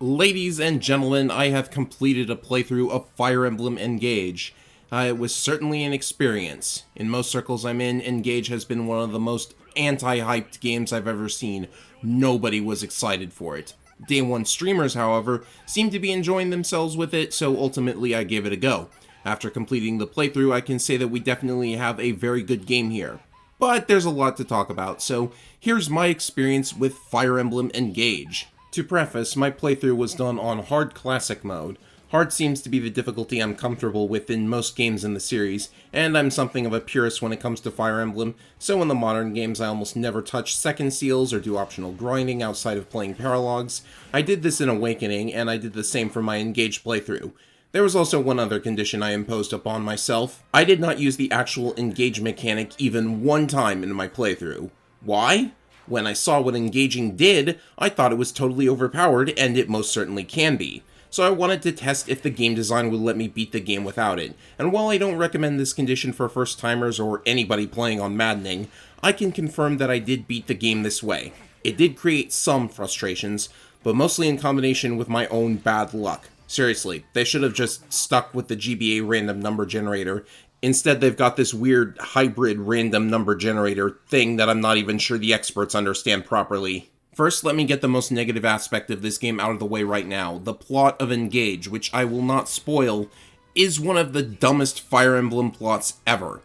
Ladies and gentlemen, I have completed a playthrough of Fire Emblem Engage. It was certainly an experience. In most circles I'm in, Engage has been one of the most anti-hyped games I've ever seen. Nobody was excited for it. Day one streamers, however, seemed to be enjoying themselves with it, so ultimately I gave it a go. After completing the playthrough, I can say that we definitely have a very good game here. But there's a lot to talk about, so here's my experience with Fire Emblem Engage. To preface, my playthrough was done on Hard Classic mode. Hard seems to be the difficulty I'm comfortable with in most games in the series, and I'm something of a purist when it comes to Fire Emblem, so in the modern games I almost never touch second seals or do optional grinding outside of playing paralogs. I did this in Awakening, and I did the same for my Engage playthrough. There was also one other condition I imposed upon myself. I did not use the actual Engage mechanic even one time in my playthrough. Why? When I saw what engaging did, I thought it was totally overpowered, and it most certainly can be. So I wanted to test if the game design would let me beat the game without it, and while I don't recommend this condition for first-timers or anybody playing on Maddening, I can confirm that I did beat the game this way. It did create some frustrations, but mostly in combination with my own bad luck. Seriously, they should have just stuck with the GBA random number generator. Instead, they've got this weird hybrid random number generator thing that I'm not even sure the experts understand properly. First, let me get the most negative aspect of this game out of the way right now. The plot of Engage, which I will not spoil, is one of the dumbest Fire Emblem plots ever.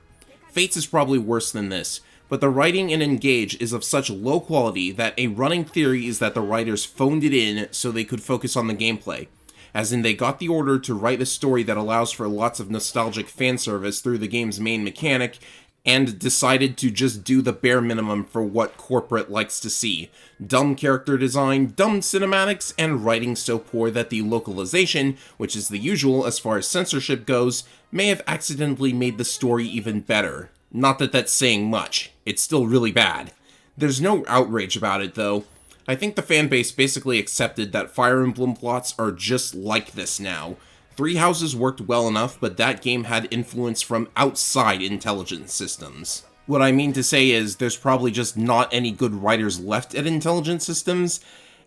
Fates is probably worse than this, but the writing in Engage is of such low quality that a running theory is that the writers phoned it in so they could focus on the gameplay. As in, they got the order to write a story that allows for lots of nostalgic fan service through the game's main mechanic, and decided to just do the bare minimum for what corporate likes to see. Dumb character design, dumb cinematics, and writing so poor that the localization, which is the usual as far as censorship goes, may have accidentally made the story even better. Not that that's saying much. It's still really bad. There's no outrage about it, though. I think the fanbase basically accepted that Fire Emblem plots are just like this now. Three Houses worked well enough, but that game had influence from outside intelligence systems. What I mean to say is, there's probably just not any good writers left at Intelligent Systems,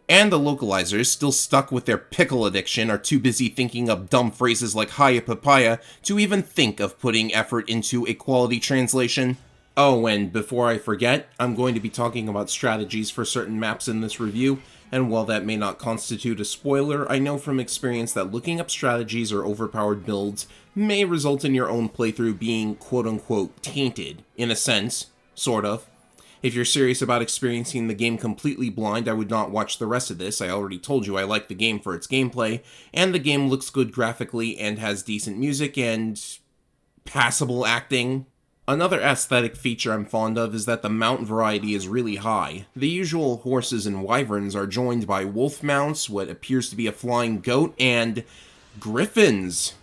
and the localizers, still stuck with their pickle addiction, are too busy thinking up dumb phrases like Hiya Papaya to even think of putting effort into a quality translation. Oh, and before I forget, I'm going to be talking about strategies for certain maps in this review, and while that may not constitute a spoiler, I know from experience that looking up strategies or overpowered builds may result in your own playthrough being quote-unquote tainted, in a sense, sort of. If you're serious about experiencing the game completely blind, I would not watch the rest of this. I already told you I like the game for its gameplay, and the game looks good graphically and has decent music and passable acting. Another aesthetic feature I'm fond of is that the mount variety is really high. The usual horses and wyverns are joined by wolf mounts, what appears to be a flying goat, and griffins.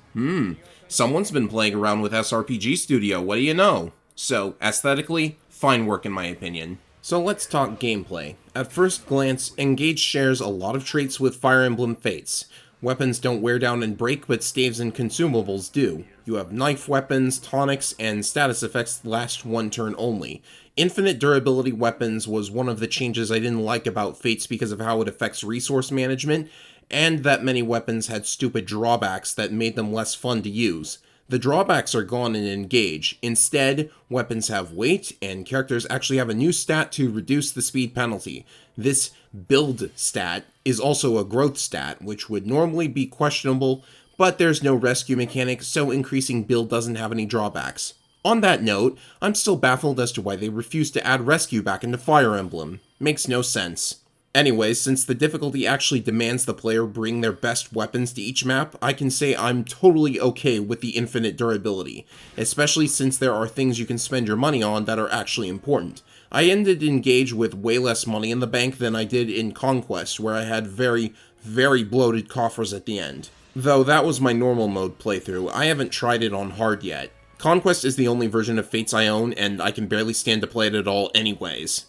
Someone's been playing around with SRPG Studio, what do you know? So, aesthetically, fine work in my opinion. So let's talk gameplay. At first glance, Engage shares a lot of traits with Fire Emblem Fates. Weapons don't wear down and break, but staves and consumables do. You have knife weapons, tonics, and status effects last one turn only. Infinite durability weapons was one of the changes I didn't like about Fates because of how it affects resource management, and that many weapons had stupid drawbacks that made them less fun to use. The drawbacks are gone in Engage. Instead, weapons have weight, and characters actually have a new stat to reduce the speed penalty. This build stat is also a growth stat, which would normally be questionable, but there's no rescue mechanic, so increasing build doesn't have any drawbacks. On that note, I'm still baffled as to why they refused to add rescue back into Fire Emblem. Makes no sense. Anyways, since the difficulty actually demands the player bring their best weapons to each map, I can say I'm totally okay with the infinite durability, especially since there are things you can spend your money on that are actually important. I ended Engage with way less money in the bank than I did in Conquest, where I had very, very bloated coffers at the end. Though that was my normal mode playthrough, I haven't tried it on hard yet. Conquest is the only version of Fates I own, and I can barely stand to play it at all anyways.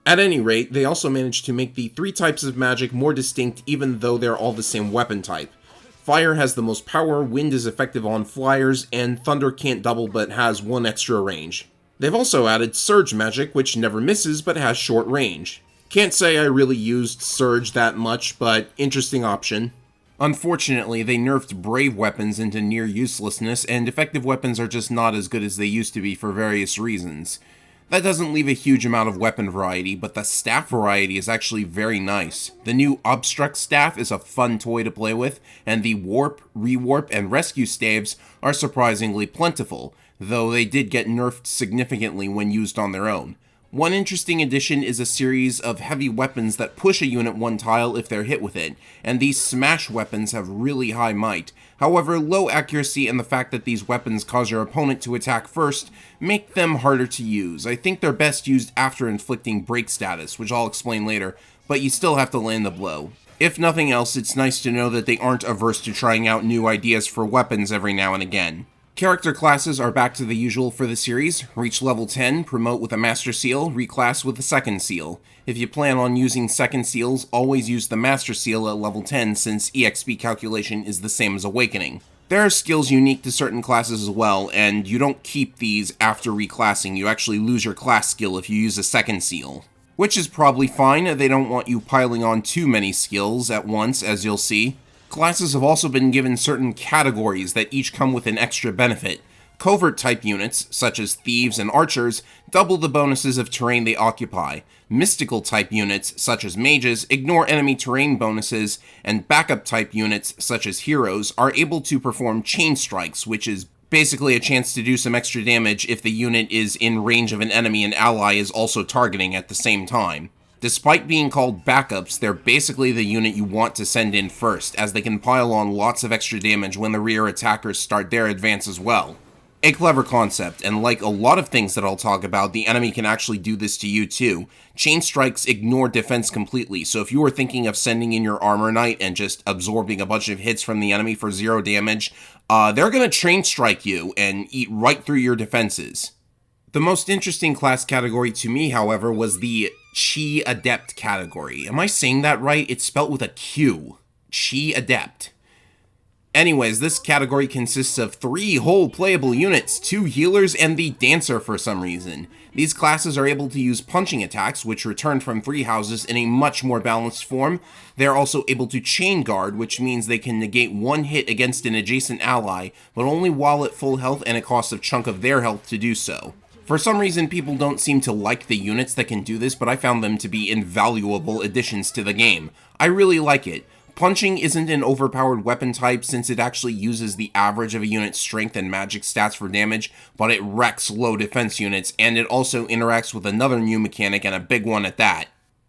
At any rate, they also managed to make the three types of magic more distinct even though they're all the same weapon type. Fire has the most power, wind is effective on flyers, and thunder can't double but has one extra range. They've also added surge magic, which never misses but has short range. Can't say I really used Surge that much, but interesting option. Unfortunately, they nerfed brave weapons into near uselessness, and effective weapons are just not as good as they used to be for various reasons. That doesn't leave a huge amount of weapon variety, but the staff variety is actually very nice. The new Obstruct staff is a fun toy to play with, and the Warp, Rewarp, and Rescue staves are surprisingly plentiful, though they did get nerfed significantly when used on their own. One interesting addition is a series of heavy weapons that push a unit one tile if they're hit with it, and these smash weapons have really high might. However, low accuracy and the fact that these weapons cause your opponent to attack first make them harder to use. I think they're best used after inflicting break status, which I'll explain later, but you still have to land the blow. If nothing else, it's nice to know that they aren't averse to trying out new ideas for weapons every now and again. Character classes are back to the usual for the series. Reach level 10, promote with a Master Seal, reclass with a Second Seal. If you plan on using Second Seals, always use the Master Seal at level 10 since EXP calculation is the same as Awakening. There are skills unique to certain classes as well, and you don't keep these after reclassing, you actually lose your class skill if you use a Second Seal. Which is probably fine, they don't want you piling on too many skills at once, as you'll see. Classes have also been given certain categories that each come with an extra benefit. Covert-type units, such as Thieves and Archers, double the bonuses of terrain they occupy. Mystical-type units, such as Mages, ignore enemy terrain bonuses, and backup-type units, such as Heroes, are able to perform Chain Strikes, which is basically a chance to do some extra damage if the unit is in range of an enemy an ally is also targeting at the same time. Despite being called backups, they're basically the unit you want to send in first, as they can pile on lots of extra damage when the rear attackers start their advance as well. A clever concept, and like a lot of things that I'll talk about, the enemy can actually do this to you too. Chain Strikes ignore defense completely, so if you were thinking of sending in your Armor Knight and just absorbing a bunch of hits from the enemy for 0 damage, they're gonna Chain Strike you and eat right through your defenses. The most interesting class category to me, however, was the Chi Adept category. Am I saying that right? It's spelt with a Q. Chi Adept. Anyways, this category consists of 3 whole playable units, 2 healers, and the Dancer for some reason. These classes are able to use punching attacks, which return from 3 houses in a much more balanced form. They're also able to chain guard, which means they can negate 1 hit against an adjacent ally, but only while at full health and it costs a chunk of their health to do so. For some reason, people don't seem to like the units that can do this, but I found them to be invaluable additions to the game. I really like it. Punching isn't an overpowered weapon type since it actually uses the average of a unit's strength and magic stats for damage, but it wrecks low defense units, and it also interacts with another new mechanic, and a big one at that.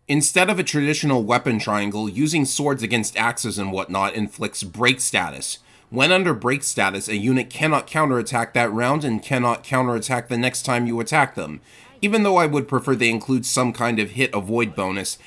Instead of a traditional weapon triangle, using swords against axes and whatnot inflicts break status. When under break status, a unit cannot counterattack that round and cannot counterattack the next time you attack them. Even though I would prefer they include some kind of hit avoid bonus,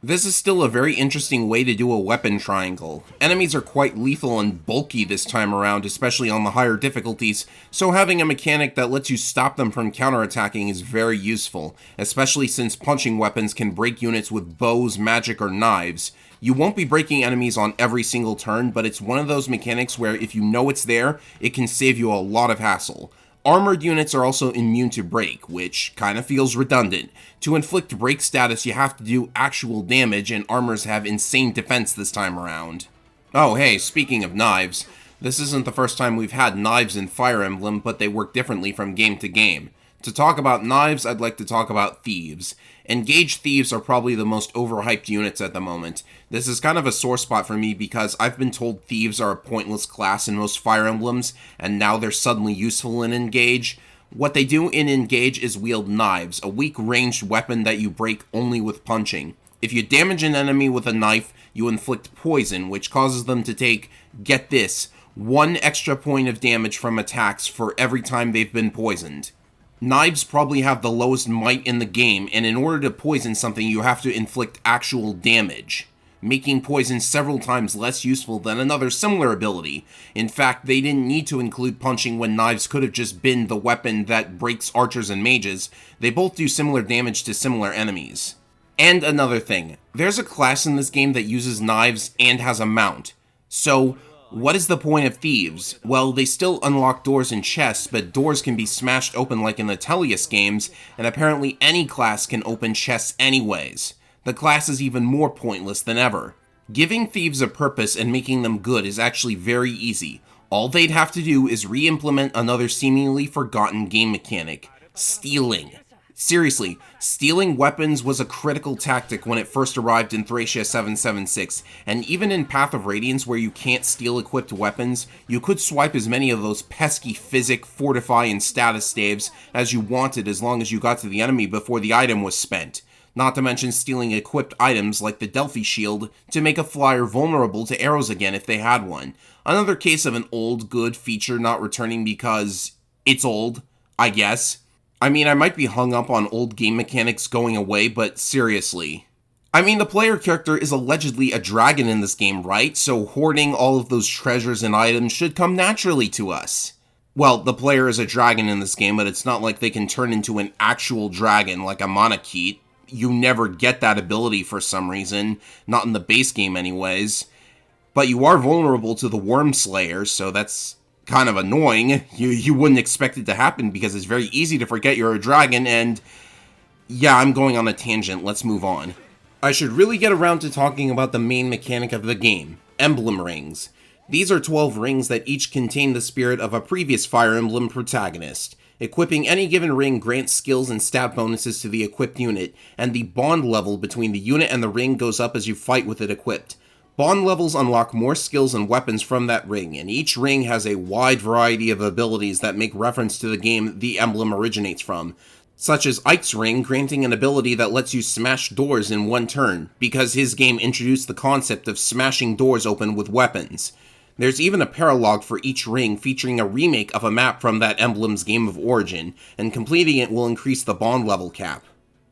this is still a very interesting way to do a weapon triangle. Enemies are quite lethal and bulky this time around, especially on the higher difficulties, so having a mechanic that lets you stop them from counterattacking is very useful, especially since punching weapons can break units with bows, magic, or knives. You won't be breaking enemies on every single turn, but it's one of those mechanics where if you know it's there, it can save you a lot of hassle. Armored units are also immune to break, which kinda feels redundant. To inflict break status, you have to do actual damage, and armors have insane defense this time around. Oh hey, speaking of knives, this isn't the first time we've had knives in Fire Emblem, but they work differently from game to game. To talk about knives, I'd like to talk about Thieves. Engage Thieves are probably the most overhyped units at the moment. This is kind of a sore spot for me because I've been told Thieves are a pointless class in most Fire Emblems, and now they're suddenly useful in Engage. What they do in Engage is wield knives, a weak ranged weapon that you break only with punching. If you damage an enemy with a knife, you inflict poison, which causes them to take, get this, 1 extra point of damage from attacks for every time they've been poisoned. Knives probably have the lowest might in the game, and in order to poison something you have to inflict actual damage, making poison several times less useful than another similar ability. In fact, they didn't need to include punching when knives could have just been the weapon that breaks archers and mages. They both do similar damage to similar enemies. And another thing, there's a class in this game that uses knives and has a mount. So, what is the point of Thieves? Well, they still unlock doors and chests, but doors can be smashed open like in the Tellius games, and apparently any class can open chests anyways. The class is even more pointless than ever. Giving thieves a purpose and making them good is actually very easy. All they'd have to do is re-implement another seemingly forgotten game mechanic: stealing. Seriously, stealing weapons was a critical tactic when it first arrived in Thracia 776, and even in Path of Radiance where you can't steal equipped weapons, you could swipe as many of those pesky physic, fortify, and status staves as you wanted as long as you got to the enemy before the item was spent. Not to mention stealing equipped items like the Delphi shield to make a flyer vulnerable to arrows again if they had one. Another case of an old good feature not returning because it's old, I guess. I mean, I might be hung up on old game mechanics going away, but seriously. I mean, the player character is allegedly a dragon in this game, right? So hoarding all of those treasures and items should come naturally to us. Well, the player is a dragon in this game, but it's not like they can turn into an actual dragon like a Monokete. You never get that ability for some reason, not in the base game anyways. But you are vulnerable to the Worm Slayer, so that's kind of annoying. You wouldn't expect it to happen because it's very easy to forget you're a dragon, and yeah, I'm going on a tangent, let's move on. I should really get around to talking about the main mechanic of the game: emblem rings. These are 12 rings that each contain the spirit of a previous Fire Emblem protagonist. Equipping any given ring grants skills and stat bonuses to the equipped unit, and the bond level between the unit and the ring goes up as you fight with it equipped. Bond levels unlock more skills and weapons from that ring, and each ring has a wide variety of abilities that make reference to the game the emblem originates from, such as Ike's ring granting an ability that lets you smash doors in one turn, because his game introduced the concept of smashing doors open with weapons. There's even a paralogue for each ring featuring a remake of a map from that emblem's game of origin, and completing it will increase the bond level cap.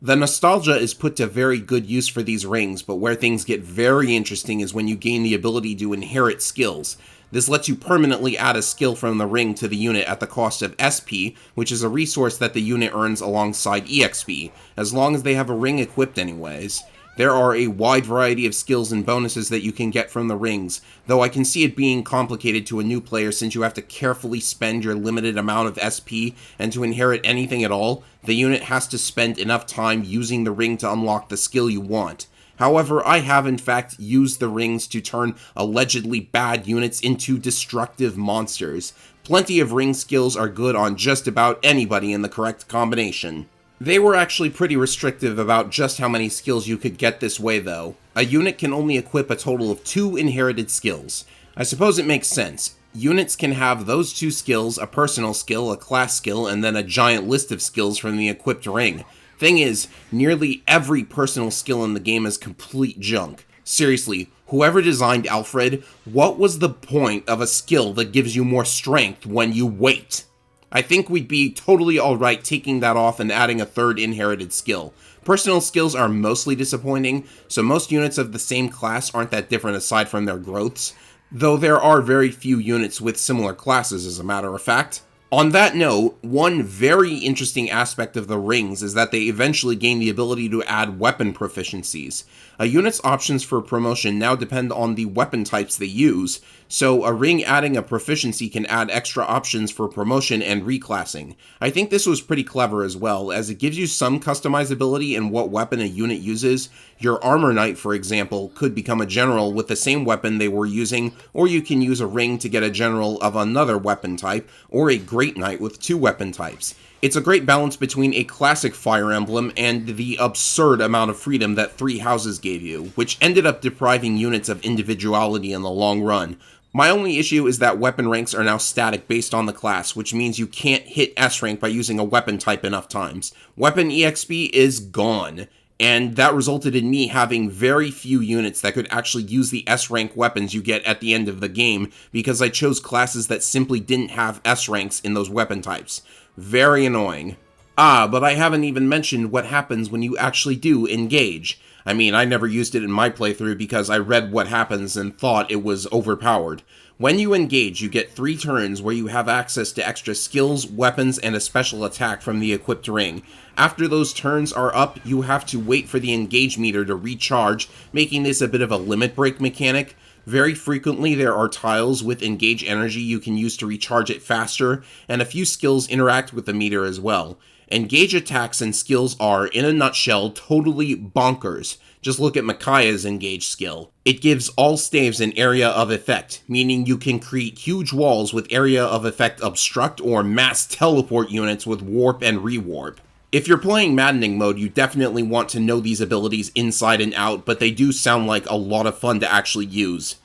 The nostalgia is put to very good use for these rings, but where things get very interesting is when you gain the ability to inherit skills. This lets you permanently add a skill from the ring to the unit at the cost of SP, which is a resource that the unit earns alongside EXP, as long as they have a ring equipped anyways. There are a wide variety of skills and bonuses that you can get from the rings, though I can see it being complicated to a new player since you have to carefully spend your limited amount of SP, and to inherit anything at all, the unit has to spend enough time using the ring to unlock the skill you want. However, I have in fact used the rings to turn allegedly bad units into destructive monsters. Plenty of ring skills are good on just about anybody in the correct combination. They were actually pretty restrictive about just how many skills you could get this way though. A unit can only equip a total of 2 inherited skills. I suppose it makes sense. Units can have those 2 skills, a personal skill, a class skill, and then a giant list of skills from the equipped ring. Thing is, nearly every personal skill in the game is complete junk. Seriously, whoever designed Alfred, what was the point of a skill that gives you more strength when you wait? I think we'd be totally alright taking that off and adding a 3rd inherited skill. Personal skills are mostly disappointing, so most units of the same class aren't that different aside from their growths, though there are very few units with similar classes as a matter of fact. On that note, one very interesting aspect of the rings is that they eventually gain the ability to add weapon proficiencies. A unit's options for promotion now depend on the weapon types they use, so a ring adding a proficiency can add extra options for promotion and reclassing. I think this was pretty clever as well, as it gives you some customizability in what weapon a unit uses. Your Armor Knight, for example, could become a general with the same weapon they were using, or you can use a ring to get a general of another weapon type, or a Great Knight with 2 weapon types. It's a great balance between a classic Fire Emblem and the absurd amount of freedom that 3 Houses gave you, which ended up depriving units of individuality in the long run. My only issue is that weapon ranks are now static based on the class, which means you can't hit S rank by using a weapon type enough times. Weapon EXP is gone, and that resulted in me having very few units that could actually use the S rank weapons you get at the end of the game, because I chose classes that simply didn't have S ranks in those weapon types. Very annoying. But I haven't even mentioned what happens when you actually do engage. I mean, I never used it in my playthrough because I read what happens and thought it was overpowered. When you engage, you get 3 turns where you have access to extra skills, weapons, and a special attack from the equipped ring. After those turns are up, you have to wait for the engage meter to recharge, making this a bit of a limit break mechanic. Very frequently, there are tiles with engage energy you can use to recharge it faster, and a few skills interact with the meter as well. Engage attacks and skills are, in a nutshell, totally bonkers. Just look at Micaiah's Engage skill. It gives all staves an area of effect, meaning you can create huge walls with area of effect obstruct or mass teleport units with warp and rewarp. If you're playing maddening mode, you definitely want to know these abilities inside and out, but they do sound like a lot of fun to actually use.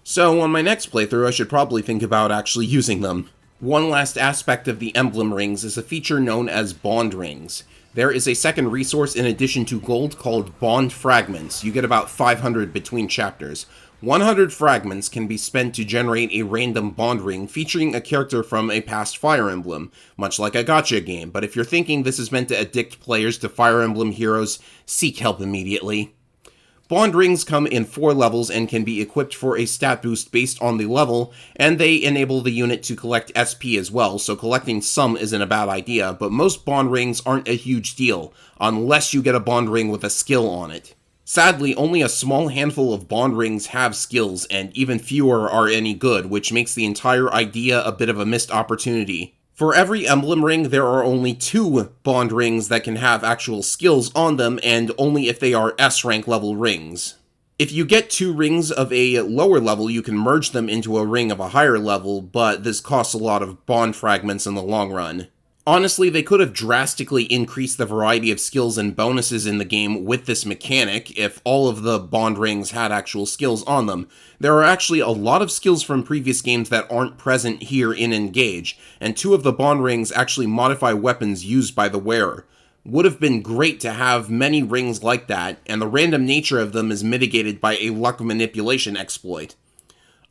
So on my next playthrough, I should probably think about actually using them. One last aspect of the emblem rings is a feature known as bond rings. There is a second resource in addition to gold called bond fragments. You get about 500 between chapters. 100 fragments can be spent to generate a random bond ring featuring a character from a past Fire Emblem, much like a gacha game, but if you're thinking this is meant to addict players to Fire Emblem heroes, seek help immediately. Bond rings come in 4 levels and can be equipped for a stat boost based on the level, and they enable the unit to collect SP as well, so collecting some isn't a bad idea, but most bond rings aren't a huge deal, unless you get a bond ring with a skill on it. Sadly, only a small handful of bond rings have skills, and even fewer are any good, which makes the entire idea a bit of a missed opportunity. For every emblem ring, there are only 2 bond rings that can have actual skills on them, and only if they are S-rank level rings. If you get 2 rings of a lower level, you can merge them into a ring of a higher level, but this costs a lot of bond fragments in the long run. Honestly, they could have drastically increased the variety of skills and bonuses in the game with this mechanic if all of the bond rings had actual skills on them. There are actually a lot of skills from previous games that aren't present here in Engage, and 2 of the bond rings actually modify weapons used by the wearer. Would have been great to have many rings like that, and the random nature of them is mitigated by a luck manipulation exploit.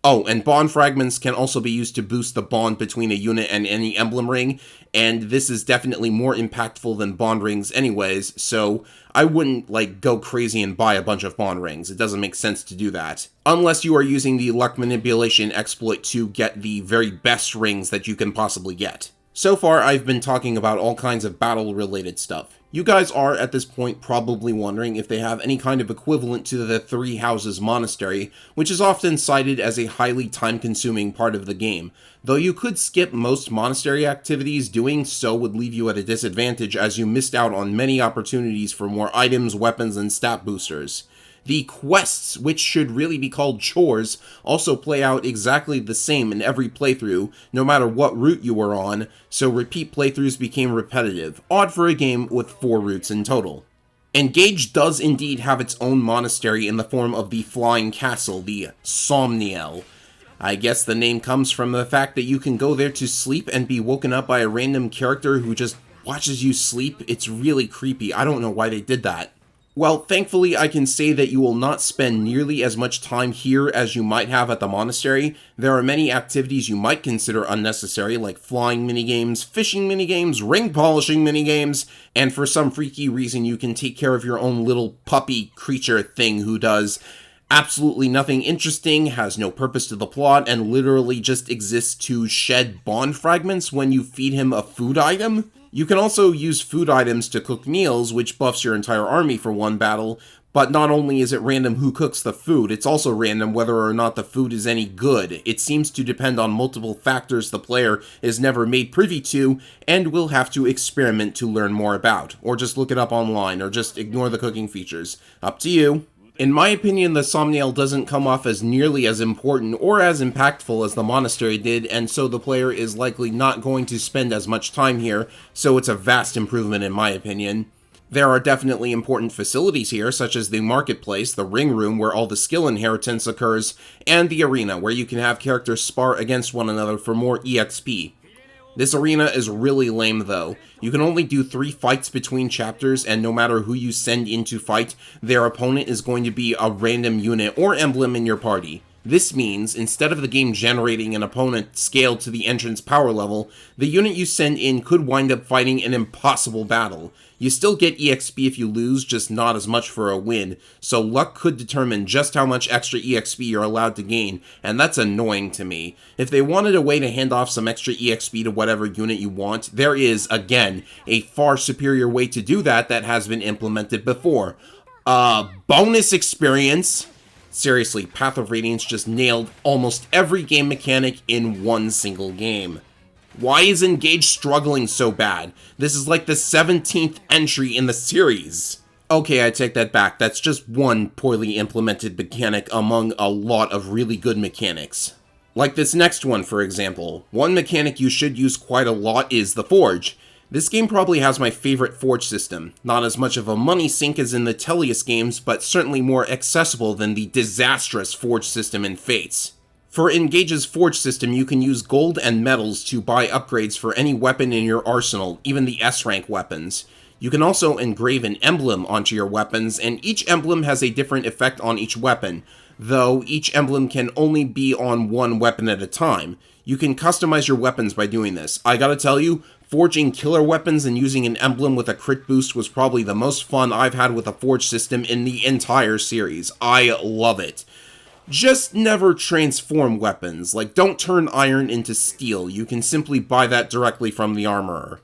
Oh, and bond fragments can also be used to boost the bond between a unit and any emblem ring, and this is definitely more impactful than bond rings anyways, so I wouldn't, go crazy and buy a bunch of bond rings. It doesn't make sense to do that. Unless you are using the luck manipulation exploit to get the very best rings that you can possibly get. So far, I've been talking about all kinds of battle-related stuff. You guys are, at this point, probably wondering if they have any kind of equivalent to the Three Houses Monastery, which is often cited as a highly time-consuming part of the game. Though you could skip most monastery activities, doing so would leave you at a disadvantage as you missed out on many opportunities for more items, weapons, and stat boosters. The quests, which should really be called chores, also play out exactly the same in every playthrough, no matter what route you were on, so repeat playthroughs became repetitive, odd for a game with 4 routes in total. Engage does indeed have its own monastery in the form of the Flying Castle, the Somniel. I guess the name comes from the fact that you can go there to sleep and be woken up by a random character who just watches you sleep. It's really creepy. I don't know why they did that. Well, thankfully I can say that you will not spend nearly as much time here as you might have at the monastery. There are many activities you might consider unnecessary, like flying minigames, fishing minigames, ring polishing minigames, and for some freaky reason you can take care of your own little puppy creature thing who does absolutely nothing interesting, has no purpose to the plot, and literally just exists to shed bond fragments when you feed him a food item. You can also use food items to cook meals, which buffs your entire army for one battle, but not only is it random who cooks the food, it's also random whether or not the food is any good. It seems to depend on multiple factors the player is never made privy to, and will have to experiment to learn more about, or just look it up online, or just ignore the cooking features. Up to you. In my opinion, the Somniel doesn't come off as nearly as important or as impactful as the monastery did, and so the player is likely not going to spend as much time here, so it's a vast improvement in my opinion. There are definitely important facilities here, such as the marketplace, the ring room where all the skill inheritance occurs, and the arena, where you can have characters spar against one another for more EXP. This arena is really lame though. You can only do 3 fights between chapters, and no matter who you send in to fight, their opponent is going to be a random unit or emblem in your party. This means, instead of the game generating an opponent scaled to the entrance power level, the unit you send in could wind up fighting an impossible battle. You still get EXP if you lose, just not as much for a win, so luck could determine just how much extra EXP you're allowed to gain, and that's annoying to me. If they wanted a way to hand off some extra EXP to whatever unit you want, there is, again, a far superior way to do that that has been implemented before. Bonus experience! Seriously, Path of Radiance just nailed almost every game mechanic in one single game. Why is Engage struggling so bad? This is like the 17th entry in the series. Okay, I take that back. That's just one poorly implemented mechanic among a lot of really good mechanics. Like this next one, for example. One mechanic you should use quite a lot is the Forge. This game probably has my favorite Forge system. Not as much of a money sink as in the Tellius games, but certainly more accessible than the disastrous Forge system in Fates. For Engage's Forge system, you can use gold and metals to buy upgrades for any weapon in your arsenal, even the S-rank weapons. You can also engrave an emblem onto your weapons, and each emblem has a different effect on each weapon, though each emblem can only be on one weapon at a time. You can customize your weapons by doing this. I gotta tell you, forging killer weapons and using an emblem with a crit boost was probably the most fun I've had with a forge system in the entire series. I love it. Just never transform weapons. Like, don't turn iron into steel. You can simply buy that directly from the armorer.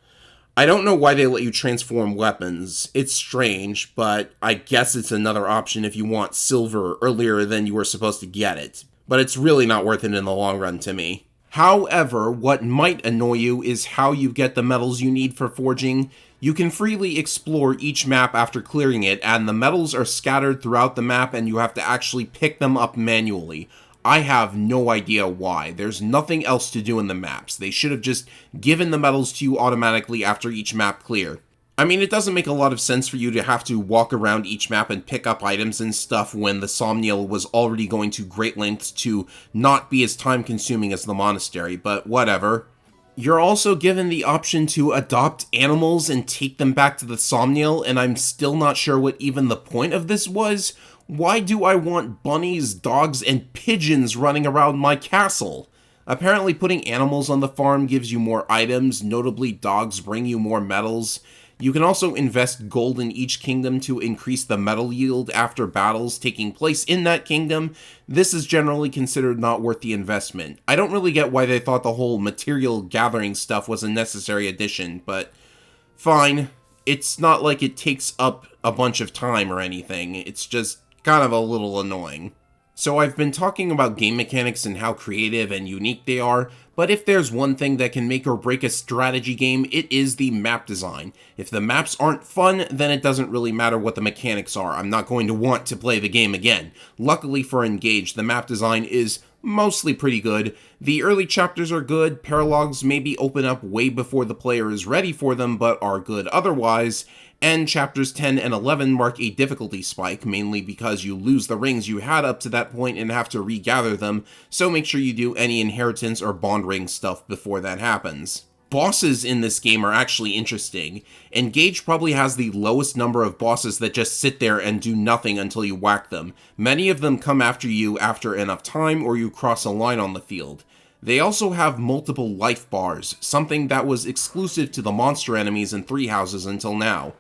I don't know why they let you transform weapons. It's strange, but I guess it's another option if you want silver earlier than you were supposed to get it. But it's really not worth it in the long run to me. However, what might annoy you is how you get the metals you need for forging. You can freely explore each map after clearing it, and the metals are scattered throughout the map and you have to actually pick them up manually. I have no idea why. There's nothing else to do in the maps. They should have just given the medals to you automatically after each map clear. I mean, it doesn't make a lot of sense for you to have to walk around each map and pick up items and stuff when the Somniel was already going to great lengths to not be as time-consuming as the monastery, but whatever. You're also given the option to adopt animals and take them back to the Somniel, and I'm still not sure what even the point of this was. Why do I want bunnies, dogs, and pigeons running around my castle? Apparently putting animals on the farm gives you more items, notably dogs bring you more metals. You can also invest gold in each kingdom to increase the metal yield after battles taking place in that kingdom. This is generally considered not worth the investment. I don't really get why they thought the whole material gathering stuff was a necessary addition, but fine. It's not like it takes up a bunch of time or anything. It's just kind of a little annoying. So I've been talking about game mechanics and how creative and unique they are, but if there's one thing that can make or break a strategy game, it is the map design. If the maps aren't fun, then it doesn't really matter what the mechanics are. I'm not going to want to play the game again. Luckily for Engage, the map design is mostly pretty good. The early chapters are good, paralogs maybe open up way before the player is ready for them, but are good otherwise, and chapters 10 and 11 mark a difficulty spike, mainly because you lose the rings you had up to that point and have to regather them, so make sure you do any inheritance or bond ring stuff before that happens. Bosses in this game are actually interesting. Engage probably has the lowest number of bosses that just sit there and do nothing until you whack them. Many of them come after you after enough time or you cross a line on the field. They also have multiple life bars, something that was exclusive to the monster enemies in Three Houses until now.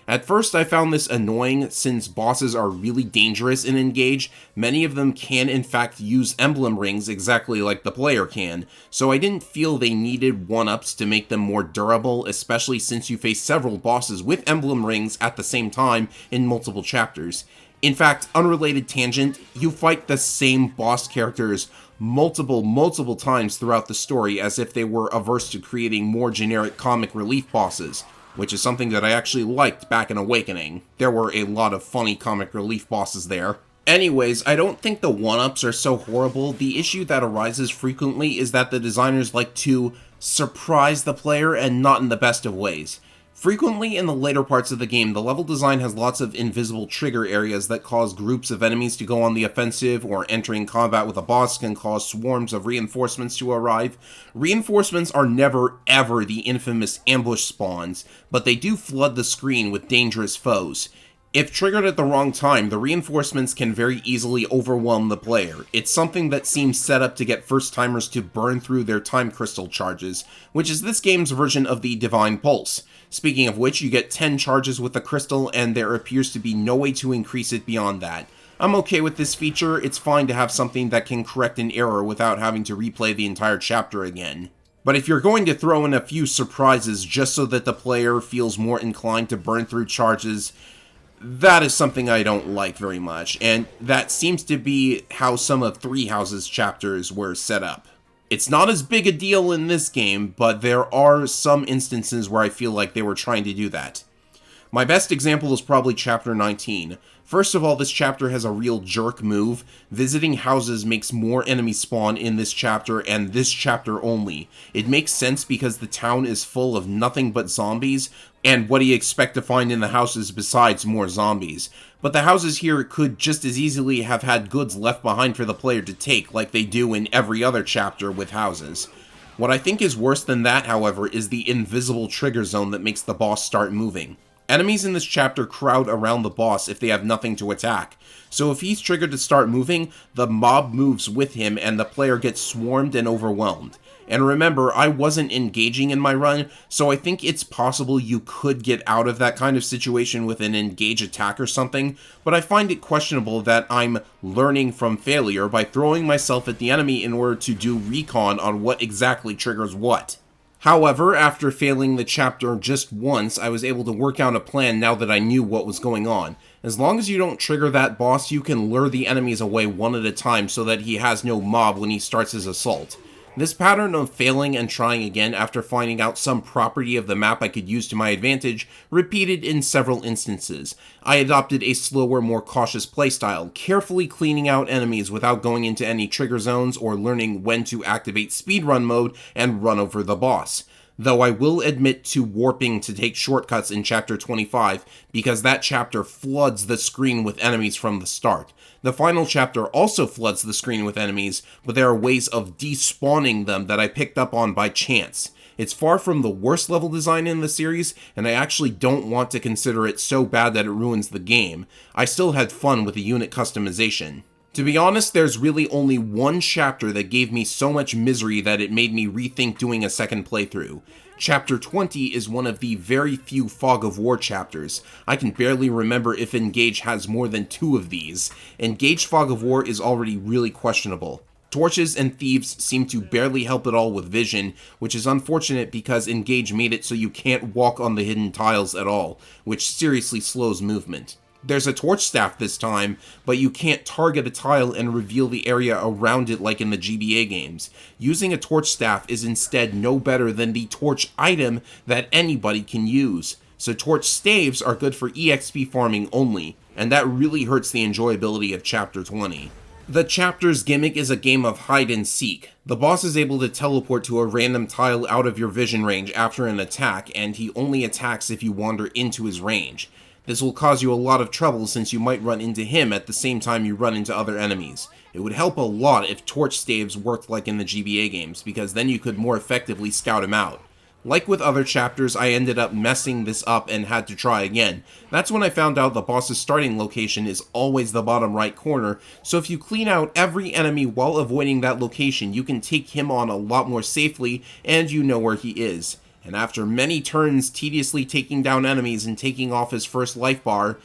At first I found this annoying since bosses are really dangerous in Engage. Many of them can in fact use emblem rings exactly like the player can, so I didn't feel they needed 1-ups to make them more durable, especially since you face several bosses with emblem rings at the same time in multiple chapters. In fact, unrelated tangent, you fight the same boss characters multiple times throughout the story as if they were averse to creating more generic comic relief bosses, which is something that I actually liked back in Awakening. There were a lot of funny comic relief bosses there. Anyways, I don't think the 1-ups are so horrible. The issue that arises frequently is that the designers like to surprise the player and not in the best of ways. Frequently in the later parts of the game, the level design has lots of invisible trigger areas that cause groups of enemies to go on the offensive, or entering combat with a boss can cause swarms of reinforcements to arrive. Reinforcements are never ever the infamous ambush spawns, but they do flood the screen with dangerous foes. If triggered at the wrong time, the reinforcements can very easily overwhelm the player. It's something that seems set up to get first-timers to burn through their time crystal charges, which is this game's version of the Divine Pulse. Speaking of which, you get 10 charges with the crystal, and there appears to be no way to increase it beyond that. I'm okay with this feature. It's fine to have something that can correct an error without having to replay the entire chapter again. But if you're going to throw in a few surprises just so that the player feels more inclined to burn through charges, that is something I don't like very much, and that seems to be how some of Three Houses chapters were set up. It's not as big a deal in this game, but there are some instances where I feel like they were trying to do that. My best example is probably Chapter 19. First of all, this chapter has a real jerk move. Visiting houses makes more enemies spawn in this chapter, and this chapter only. It makes sense because the town is full of nothing but zombies, and what do you expect to find in the houses besides more zombies? But the houses here could just as easily have had goods left behind for the player to take, like they do in every other chapter with houses. What I think is worse than that, however, is the invisible trigger zone that makes the boss start moving. Enemies in this chapter crowd around the boss if they have nothing to attack. So if he's triggered to start moving, the mob moves with him and the player gets swarmed and overwhelmed. And remember, I wasn't engaging in my run, so I think it's possible you could get out of that kind of situation with an engage attack or something, but I find it questionable that I'm learning from failure by throwing myself at the enemy in order to do recon on what exactly triggers what. However, after failing the chapter just once, I was able to work out a plan now that I knew what was going on. As long as you don't trigger that boss, you can lure the enemies away one at a time so that he has no mob when he starts his assault. This pattern of failing and trying again after finding out some property of the map I could use to my advantage repeated in several instances. I adopted a slower, more cautious playstyle, carefully cleaning out enemies without going into any trigger zones or learning when to activate speedrun mode and run over the boss. Though I will admit to warping to take shortcuts in Chapter 25, because that chapter floods the screen with enemies from the start. The final chapter also floods the screen with enemies, but there are ways of despawning them that I picked up on by chance. It's far from the worst level design in the series, and I actually don't want to consider it so bad that it ruins the game. I still had fun with the unit customization. To be honest, there's really only one chapter that gave me so much misery that it made me rethink doing a second playthrough. Chapter 20 is one of the very few Fog of War chapters. I can barely remember if Engage has more than 2 of these. Engage Fog of War is already really questionable. Torches and thieves seem to barely help at all with vision, which is unfortunate because Engage made it so you can't walk on the hidden tiles at all, which seriously slows movement. There's a torch staff this time, but you can't target a tile and reveal the area around it like in the GBA games. Using a torch staff is instead no better than the torch item that anybody can use. So torch staves are good for EXP farming only, and that really hurts the enjoyability of Chapter 20. The chapter's gimmick is a game of hide and seek. The boss is able to teleport to a random tile out of your vision range after an attack, and he only attacks if you wander into his range. This will cause you a lot of trouble since you might run into him at the same time you run into other enemies. It would help a lot if torch staves worked like in the GBA games, because then you could more effectively scout him out. Like with other chapters, I ended up messing this up and had to try again. That's when I found out the boss's starting location is always the bottom right corner, so if you clean out every enemy while avoiding that location, you can take him on a lot more safely, and you know where he is. And after many turns tediously taking down enemies and taking off his first life bar,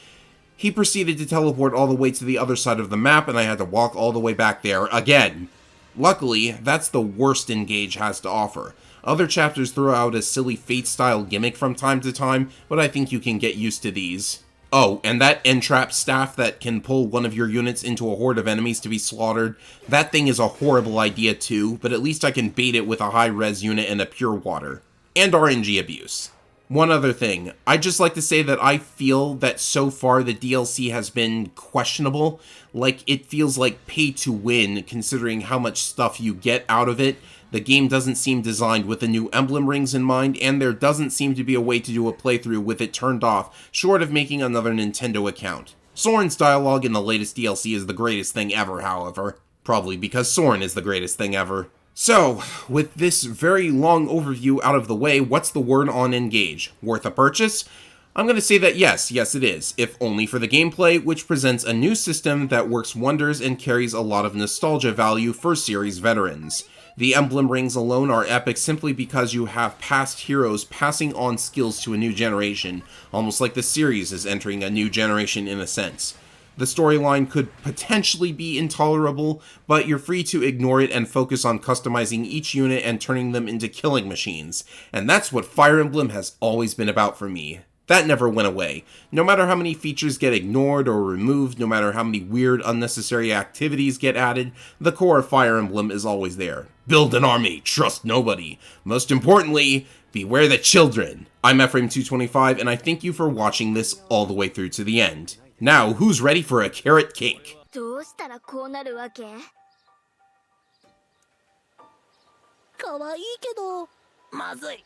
he proceeded to teleport all the way to the other side of the map, and I had to walk all the way back there again. Luckily, that's the worst Engage has to offer. Other chapters throw out a silly Fate-style gimmick from time to time, but I think you can get used to these. Oh, and that entrap staff that can pull one of your units into a horde of enemies to be slaughtered, that thing is a horrible idea too, but at least I can bait it with a high-res unit and a pure water. And RNG abuse. One other thing, I'd just like to say that I feel that so far the DLC has been questionable. Like, it feels like pay to win considering how much stuff you get out of it. The game doesn't seem designed with the new emblem rings in mind, and there doesn't seem to be a way to do a playthrough with it turned off, short of making another Nintendo account. Soren's dialogue in the latest DLC is the greatest thing ever, however. Probably because Soren is the greatest thing ever. So, with this very long overview out of the way, what's the word on Engage? Worth a purchase? I'm going to say that yes it is, if only for the gameplay, which presents a new system that works wonders and carries a lot of nostalgia value for series veterans. The emblem rings alone are epic simply because you have past heroes passing on skills to a new generation, almost like the series is entering a new generation in a sense. The storyline could potentially be intolerable, but you're free to ignore it and focus on customizing each unit and turning them into killing machines. And that's what Fire Emblem has always been about for me. That never went away. No matter how many features get ignored or removed, no matter how many weird, unnecessary activities get added, the core of Fire Emblem is always there. Build an army, trust nobody. Most importantly, beware the children. I'm Ephraim225, and I thank you for watching this all the way through to the end. Now, who's ready for a carrot cake? どうしたらこうなるわけ？可愛いけどまずい。